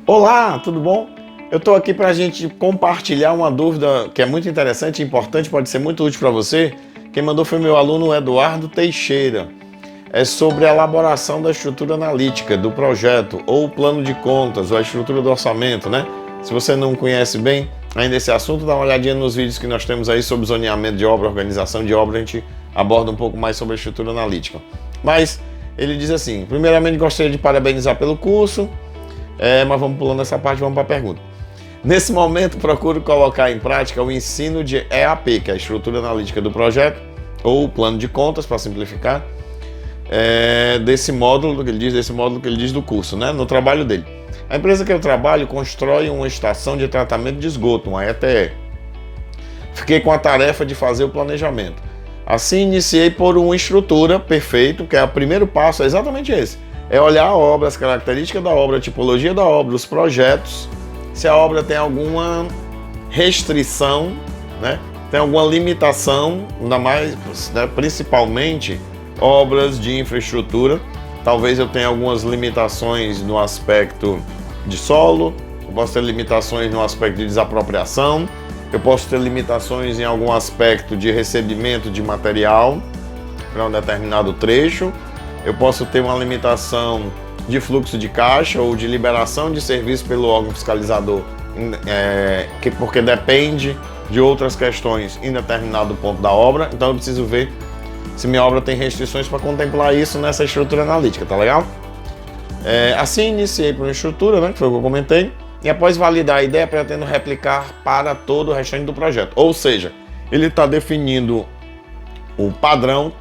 Olá, tudo bom? Eu estou aqui para a gente compartilhar uma dúvida que é muito interessante e importante, pode ser muito útil para você. Quem mandou foi meu aluno Eduardo Teixeira. É sobre a elaboração da estrutura analítica do projeto, ou o plano de contas, ou a estrutura do orçamento, né? Se você não conhece bem ainda esse assunto, dá uma olhadinha nos vídeos que nós temos aí sobre zoneamento de obra, organização de obra, a gente aborda um pouco mais sobre a estrutura analítica. Mas ele diz assim: primeiramente gostaria de parabenizar pelo curso. Mas vamos pulando essa parte, vamos para a pergunta. Nesse momento, procuro colocar em prática o ensino de EAP, que é a estrutura analítica do projeto, ou o plano de contas, para simplificar, desse módulo que ele diz do curso, né, no trabalho dele. A empresa que eu trabalho constrói uma estação de tratamento de esgoto, uma ETE. Fiquei com a tarefa de fazer o planejamento. Assim, iniciei por uma estrutura, perfeito, que é o primeiro passo, é exatamente esse. É olhar a obra, as características da obra, a tipologia da obra, os projetos, se a obra tem alguma restrição, né? Tem alguma limitação, ainda mais, né? Principalmente obras de infraestrutura. Talvez eu tenha algumas limitações no aspecto de solo, eu posso ter limitações no aspecto de desapropriação, eu posso ter limitações em algum aspecto de recebimento de material para um determinado trecho. Eu posso ter uma limitação de fluxo de caixa ou de liberação de serviço pelo órgão fiscalizador, porque depende de outras questões em determinado ponto da obra. Então eu preciso ver se minha obra tem restrições para contemplar isso nessa estrutura analítica, tá legal? Assim iniciei por uma estrutura, né, que foi o que eu comentei, e após validar a ideia pretendo replicar para todo o restante do projeto. Ou seja, ele está definindo o padrão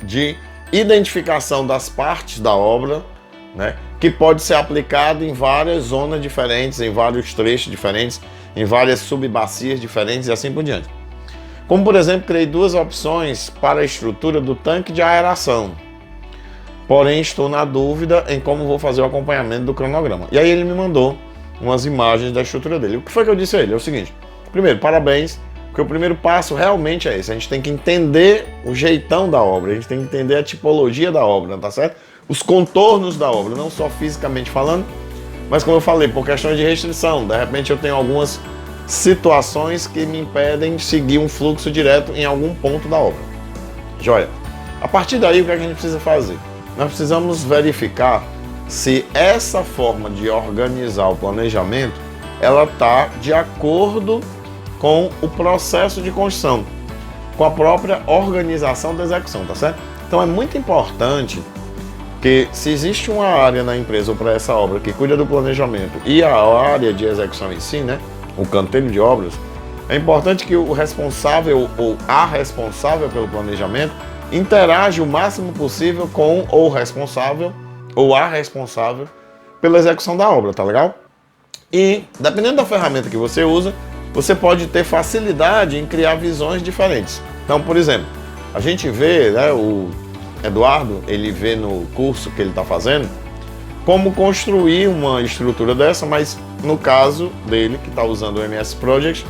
de identificação das partes da obra, né, que pode ser aplicado em várias zonas diferentes, em vários trechos diferentes, em várias subbacias diferentes e assim por diante. Como, por exemplo, criei duas opções para a estrutura do tanque de aeração, porém estou na dúvida em como vou fazer o acompanhamento do cronograma. E aí ele me mandou umas imagens da estrutura dele. O que foi que eu disse a ele? É o seguinte: primeiro, parabéns, porque o primeiro passo realmente é esse. A gente tem que entender o jeitão da obra, a gente tem que entender a tipologia da obra, tá certo? Os contornos da obra, não só fisicamente falando, mas como eu falei, por questões de restrição. De repente eu tenho algumas situações que me impedem de seguir um fluxo direto em algum ponto da obra. Joia. A partir daí, o que é que a gente precisa fazer? Nós precisamos verificar se essa forma de organizar o planejamento, ela está de acordo com o processo de construção, com a própria organização da execução, tá certo? Então é muito importante que, se existe uma área na empresa ou para essa obra que cuida do planejamento e a área de execução em si, né, o canteiro de obras, é importante que o responsável ou a responsável pelo planejamento interaja o máximo possível com o responsável ou a responsável pela execução da obra, tá legal? E, dependendo da ferramenta que você usa, você pode ter facilidade em criar visões diferentes. Então, por exemplo, a gente vê, né, o Eduardo, ele vê no curso que ele está fazendo como construir uma estrutura dessa, mas no caso dele, que está usando o MS Project,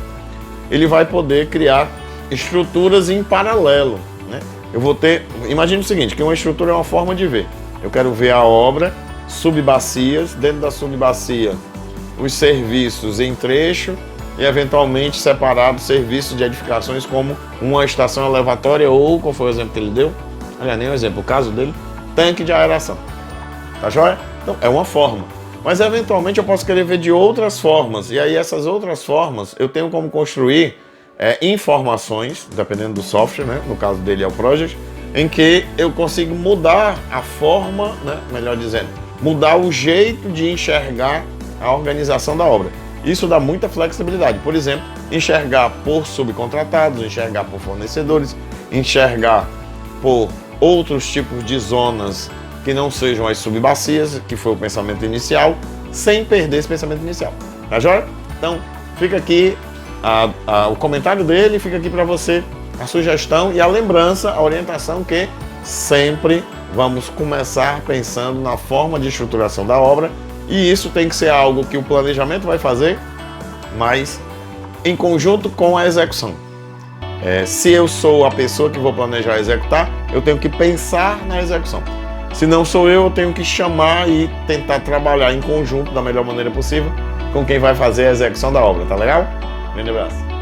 ele vai poder criar estruturas em paralelo, né? Eu vou ter, imagine o seguinte, que uma estrutura é uma forma de ver. Eu quero ver a obra, subbacias, dentro da subbacia os serviços em trecho e eventualmente separado serviços de edificações como uma estação elevatória ou, qual foi o exemplo que ele deu? Olha, nem o exemplo, o caso dele, tanque de aeração. Tá joia? Então, é uma forma. Mas eventualmente eu posso querer ver de outras formas, e aí essas outras formas eu tenho como construir informações, dependendo do software, né? No caso dele é o Project, em que eu consigo mudar a forma, né? Melhor dizendo, mudar o jeito de enxergar a organização da obra. Isso dá muita flexibilidade. Por exemplo, enxergar por subcontratados, enxergar por fornecedores, enxergar por outros tipos de zonas que não sejam as subbacias, que foi o pensamento inicial, sem perder esse pensamento inicial. Tá joia? Então, fica aqui o comentário dele, fica aqui para você a sugestão e a lembrança, a orientação que sempre vamos começar pensando na forma de estruturação da obra, e isso tem que ser algo que o planejamento vai fazer, mas em conjunto com a execução. Se eu sou a pessoa que vou planejar e executar, eu tenho que pensar na execução. Se não sou eu tenho que chamar e tentar trabalhar em conjunto da melhor maneira possível com quem vai fazer a execução da obra, tá legal? Grande abraço.